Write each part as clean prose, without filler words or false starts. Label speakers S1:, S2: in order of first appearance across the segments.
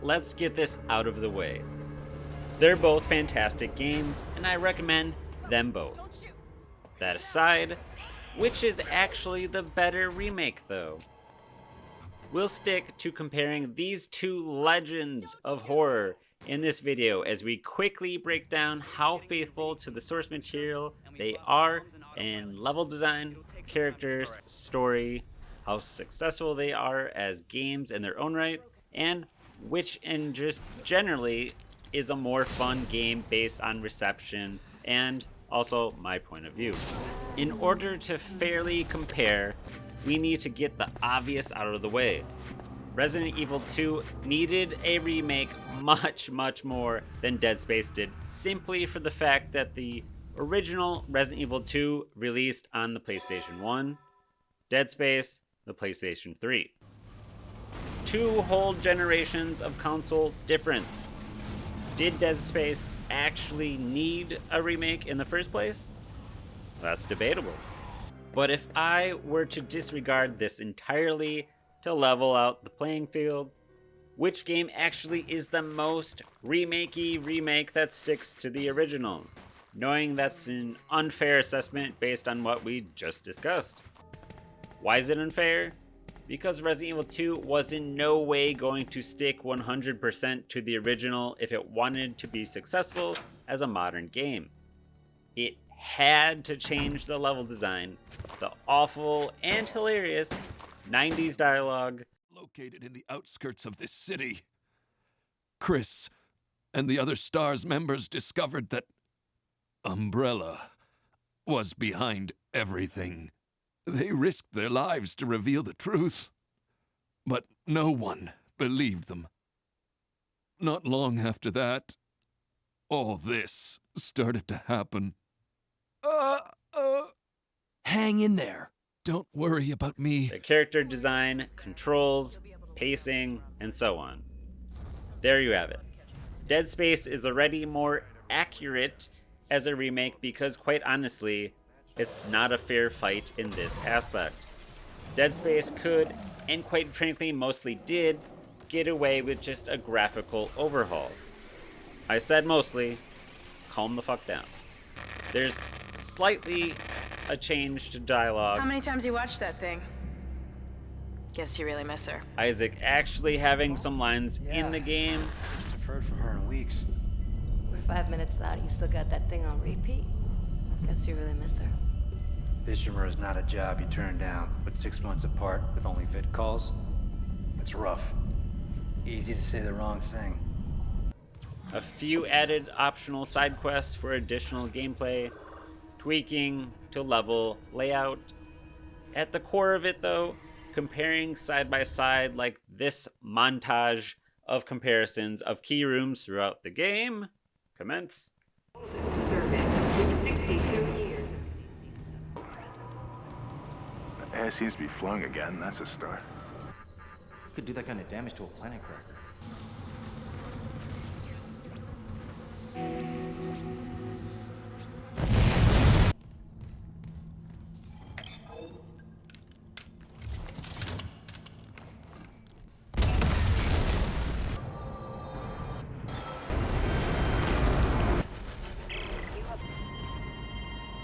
S1: let's get this out of the way. They're both fantastic games, and I recommend them both. That aside, which is actually the better remake though? We'll stick to comparing these two legends of horror in this video as we quickly break down how faithful to the source material they are in level design, characters, story, how successful they are as games in their own right, and which in just generally is a more fun game based on reception and also my point of view. In order to fairly compare, we need to get the obvious out of the way. Resident Evil 2 needed a remake much more than Dead Space did, simply for the fact that the original Resident Evil 2 released on the PlayStation 1, Dead Space, the PlayStation 3. Two whole generations of console difference. Did Dead Space actually need a remake in the first place? That's debatable. But if I were to disregard this entirely to level out the playing field, which game actually is the most remakey remake that sticks to the original? Knowing that's an unfair assessment based on what we just discussed. Why is it unfair? Because Resident Evil 2 was in no way going to stick 100% to the original if it wanted to be successful as a modern game. It had to change the level design, the awful and hilarious 90s dialogue.
S2: Located in the outskirts of this city, Chris and the other STARS members discovered that Umbrella was behind everything. They risked their lives to reveal the truth, but no one believed them. Not long after that, all this started to happen.
S3: Hang in there.
S2: Don't worry about me.
S1: The character design, controls, pacing, and so on. There you have it. Dead Space is already more accurate as a remake because, quite honestly, it's not a fair fight in this aspect. Dead Space could, and quite frankly mostly did, get away with just a graphical overhaul. I said mostly, calm the fuck down. There's slightly a change to dialogue.
S4: How many times you watched that thing? Guess you really miss her.
S1: Isaac actually having some lines in the game.
S3: Just deferred from her in weeks.
S5: We're 5 minutes out. You still got that thing on repeat? Guess you really miss her.
S3: Fishermer is not a job you turn down, but 6 months apart with only vid calls? It's rough. Easy to say the wrong thing.
S1: A few added optional side quests for additional gameplay, tweaking to level layout. At the core of it though, comparing side by side like this montage of comparisons of key rooms throughout the game. Commence.
S6: The air seems to be flowing again, that's a start.
S7: Could do that kind of damage to a planet cracker.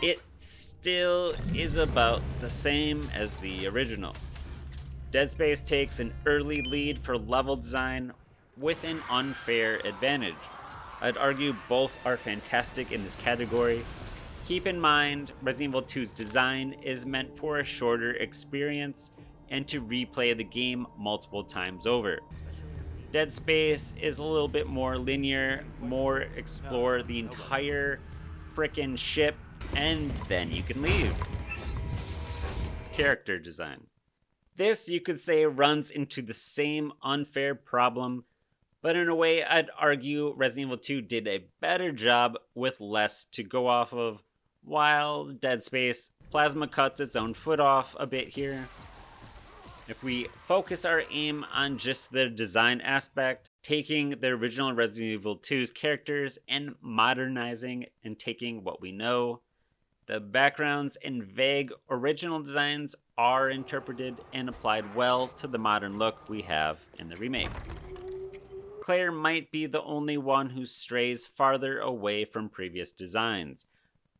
S1: It still is about the same as the original. Dead Space takes an early lead for level design with an unfair advantage. I'd argue both are fantastic in this category. Keep in mind, Resident Evil 2's design is meant for a shorter experience and to replay the game multiple times over. Dead Space is a little bit more linear, more explore the entire frickin' ship, and then you can leave. Character design. This, you could say, runs into the same unfair problem, but in a way I'd argue Resident Evil 2 did a better job with less to go off of, while Dead Space Plasma cuts its own foot off a bit here. If we focus our aim on just the design aspect, taking the original Resident Evil 2's characters and modernizing and taking what we know, the backgrounds and vague original designs are interpreted and applied well to the modern look we have in the remake. Claire might be the only one who strays farther away from previous designs.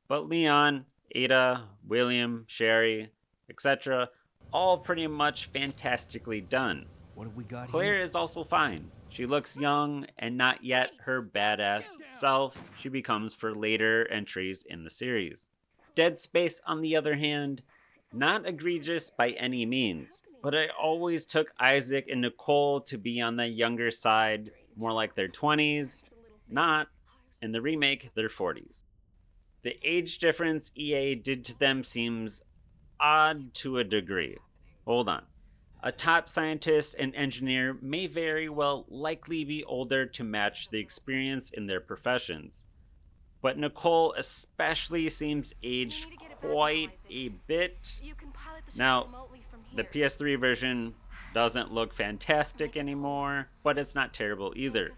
S1: But Leon, Ada, William, Sherry, etc., all pretty much fantastically done.
S8: What have we got
S1: Claire
S8: here?
S1: is also fine. She looks young and not yet her badass self she becomes for later entries in the series. Dead Space, on the other hand, not egregious by any means, but I always took Isaac and Nicole to be on the younger side, more like their 20s, not, in the remake, their 40s. The age difference EA did to them seems odd to a degree. Hold on. A top scientist and engineer may very well likely be older to match the experience in their professions. But Nicole especially seems aged quite a bit. Now, the PS3 version doesn't look fantastic anymore, but it's not terrible either.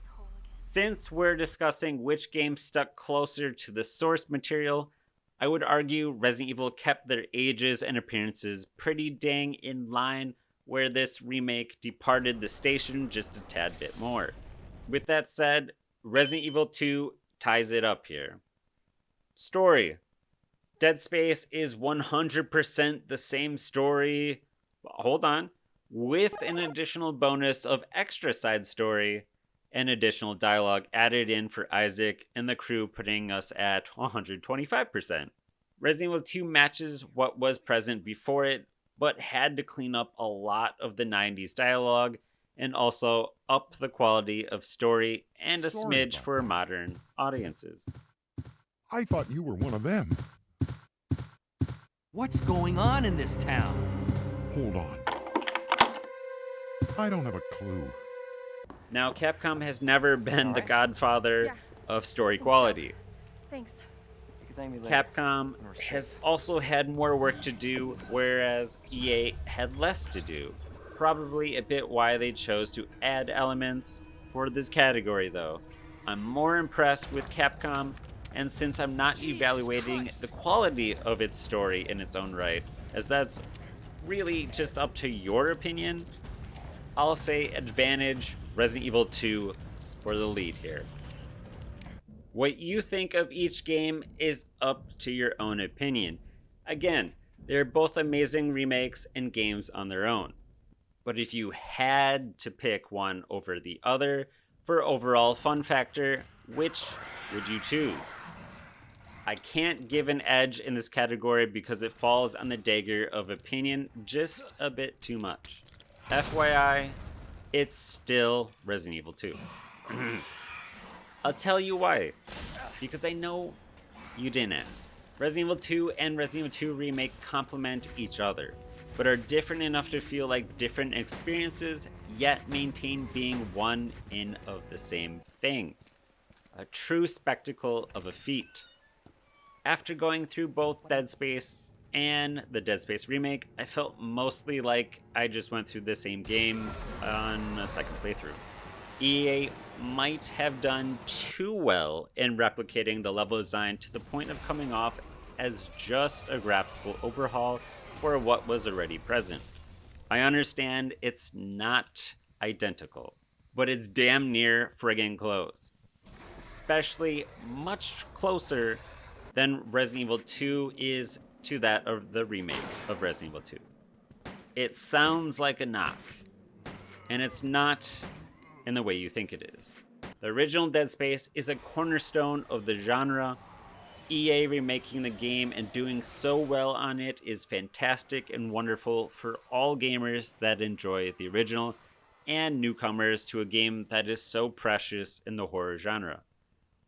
S1: Since we're discussing which game stuck closer to the source material, I would argue Resident Evil kept their ages and appearances pretty dang in line, where this remake departed the station just a tad bit more. With that said, Resident Evil 2 ties it up here. Story. Dead Space is 100% the same story, hold on, with an additional bonus of extra side story and additional dialogue added in for Isaac and the crew, putting us at 125%. Resident Evil 2 matches what was present before it, but had to clean up a lot of the 90s dialogue and also up the quality of story and a smidge for modern audiences.
S9: I thought you were one of them.
S8: What's going on in this town?
S9: Hold on. I don't have a clue.
S1: Now, Capcom has never been the godfather of story quality.
S10: Thanks.
S7: You can thank me later.
S1: Capcom has also had more work to do, whereas EA had less to do. Probably a bit why they chose to add elements for this category, though. I'm more impressed with Capcom, and since I'm not evaluating the quality of its story in its own right, as that's really just up to your opinion, I'll say advantage Resident Evil 2 for the lead here. What you think of each game is up to your own opinion. Again, they're both amazing remakes and games on their own. But if you had to pick one over the other for overall fun factor, which would you choose? I can't give an edge in this category because it falls on the dagger of opinion just a bit too much. FYI, it's still Resident Evil 2. I'll tell you why. Because I know you didn't ask. Resident Evil 2 and Resident Evil 2 Remake complement each other, but are different enough to feel like different experiences, yet maintain being one in of the same thing. A true spectacle of a feat. After going through both Dead Space and the Dead Space remake, I felt mostly like I just went through the same game on a second playthrough. EA might have done too well in replicating the level design to the point of coming off as just a graphical overhaul for what was already present. I understand it's not identical, but it's damn near friggin' close. Especially much closer than Resident Evil 2 is to that of the remake of Resident Evil 2. It sounds like a knock, and it's not in the way you think it is. The original Dead Space is a cornerstone of the genre. EA remaking the game and doing so well on it is fantastic and wonderful for all gamers that enjoy the original and newcomers to a game that is so precious in the horror genre.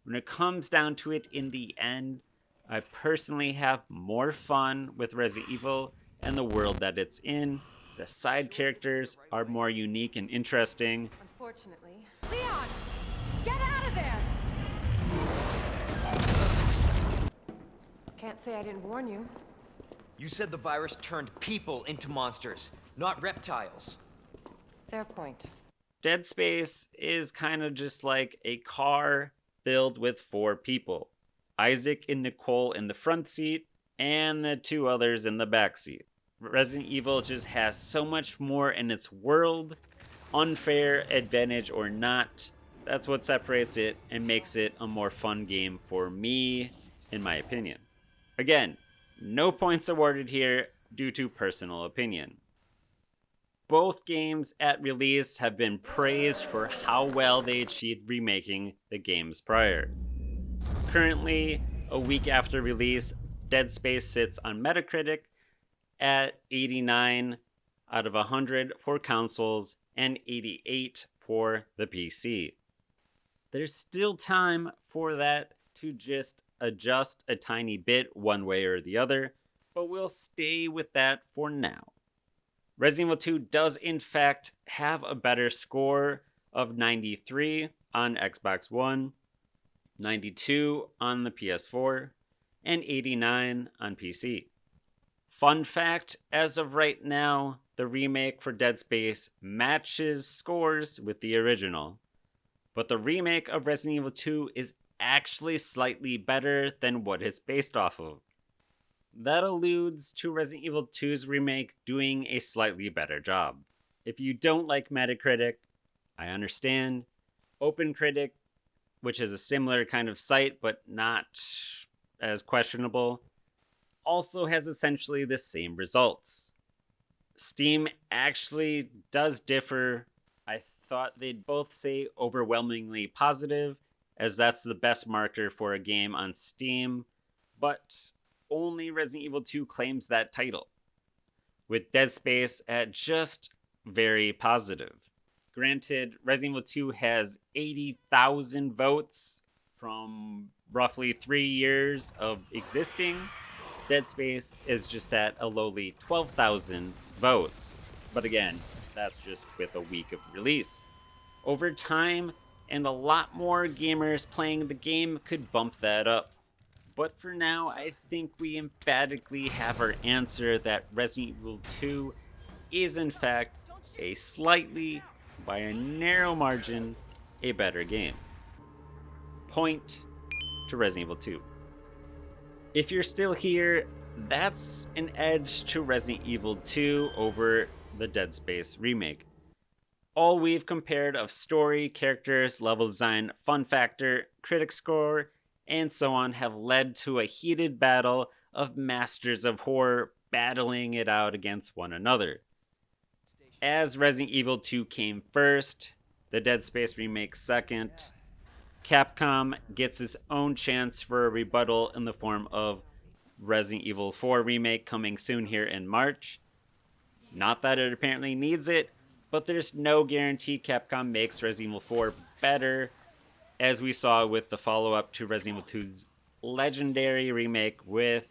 S1: When it comes down to it in the end, I personally have more fun with Resident Evil and the world that it's in. The side characters are more unique and interesting.
S10: Unfortunately. Leon! Get out of there! Can't say I didn't warn you.
S11: You said the virus turned people into monsters, not reptiles.
S10: Fair point.
S1: Dead Space is kind of just like a car filled with 4 people. Isaac and Nicole in the front seat, and the 2 others in the back seat. Resident Evil just has so much more in its world, unfair advantage or not, That's what separates it and makes it a more fun game for me, in my opinion. Again, no points awarded here due to personal opinion. Both games at release have been praised for how well they achieved remaking the games prior. Currently, a week after release, Dead Space sits on Metacritic at 89 out of 100 for consoles and 88 for the PC. There's still time for that to just adjust a tiny bit one way or the other, but we'll stay with that for now. Resident Evil 2 does in fact have a better score of 93 on Xbox One, 92 on the PS4, and 89 on PC. Fun fact, as of right now, the remake for Dead Space matches scores with the original, but the remake of Resident Evil 2 is actually slightly better than what it's based off of. That alludes to Resident Evil 2's remake doing a slightly better job. If you don't like Metacritic, I understand. OpenCritic, which is a similar kind of site but not as questionable, also has essentially the same results. Steam actually does differ. I thought they'd both say overwhelmingly positive, as that's the best marker for a game on Steam, but only Resident Evil 2 claims that title, with Dead Space at just very positive. Granted, Resident Evil 2 has 80,000 votes from roughly 3 years of existing. Dead Space is just at a lowly 12,000 votes. But again, that's just with a week of release. Over time, and a lot more gamers playing the game could bump that up. But for now, I think we emphatically have our answer that Resident Evil 2 is in fact a slightly, by a narrow margin, a better game. Point to Resident Evil 2. If you're still here, that's an edge to Resident Evil 2 over the Dead Space remake. All we've compared of story, characters, level design, fun factor, critic score, and so on have led to a heated battle of masters of horror battling it out against one another. As Resident Evil 2 came first, the Dead Space remake second, Capcom gets its own chance for a rebuttal in the form of Resident Evil 4 remake coming soon here in March. Not that it apparently needs it, but there's no guarantee Capcom makes Resident Evil 4 better, as we saw with the follow-up to Resident Evil 2's legendary remake with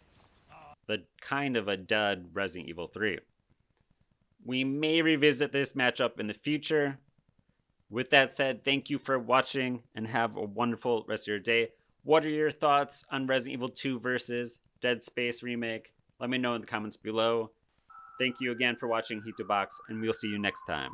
S1: the kind of a dud Resident Evil 3. We may revisit this matchup in the future. With that said, thank you for watching and have a wonderful rest of your day. What are your thoughts on Resident Evil 2 versus Dead Space remake? Let me know in the comments below. Thank you again for watching Hittobox, and we'll see you next time.